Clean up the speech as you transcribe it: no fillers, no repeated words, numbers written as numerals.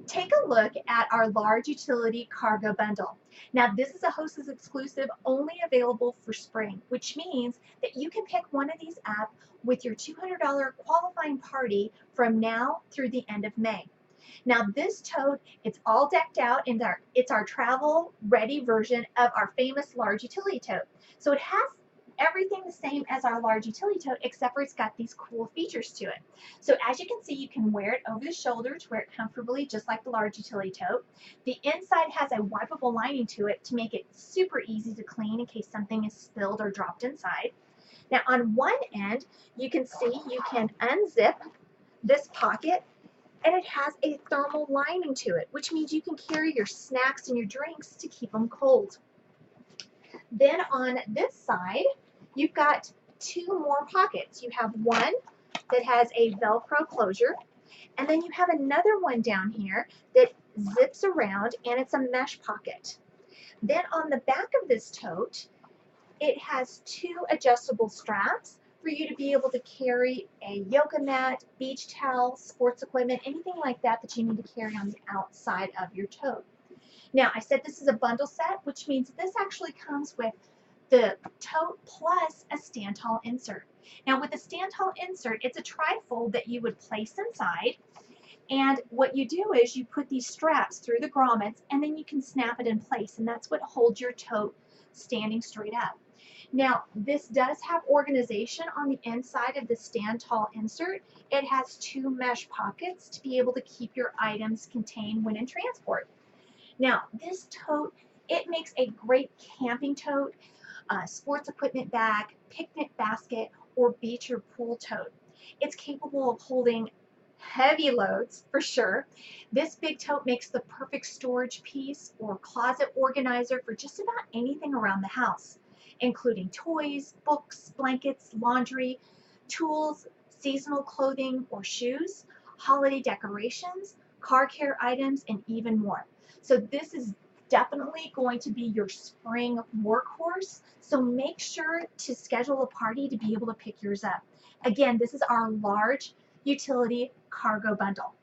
Take a look at our large utility cargo bundle. Now this is a Hostess exclusive only available for spring, which means that you can pick one of these up with your $200 qualifying party from now through the end of May. Now this tote, it's all decked out and it's our travel ready version of our famous large utility tote. So it has everything the same as our large utility tote, except for it's got these cool features to it. So as you can see, you can wear it over the shoulder to wear it comfortably, just like the large utility tote. The inside has a wipeable lining to it to make it super easy to clean in case something is spilled or dropped inside. Now on one end, you can see you can unzip this pocket, and it has a thermal lining to it, which means you can carry your snacks and your drinks to keep them cold. Then on this side, you've got two more pockets. You have one that has a Velcro closure, and then you have another one down here that zips around, and it's a mesh pocket. Then on the back of this tote, it has two adjustable straps for you to be able to carry a yoga mat, beach towel, sports equipment, anything like that that you need to carry on the outside of your tote. Now, I said this is a bundle set, which means this actually comes with the tote plus a stand tall insert. Now, with the stand tall insert, it's a trifold that you would place inside. And what you do is you put these straps through the grommets, and then you can snap it in place. And that's what holds your tote standing straight up. Now, this does have organization on the inside of the stand tall insert. It has two mesh pockets to be able to keep your items contained when in transport. Now, this tote, it makes a great camping tote, sports equipment bag, picnic basket, or beach or pool tote. It's capable of holding heavy loads for sure. This big tote makes the perfect storage piece or closet organizer for just about anything around the house, including toys, books, blankets, laundry, tools, seasonal clothing or shoes, holiday decorations, car care items, and even more. So this is definitely going to be your spring workhorse. So make sure to schedule a party to be able to pick yours up. Again, this is our large utility cargo bundle.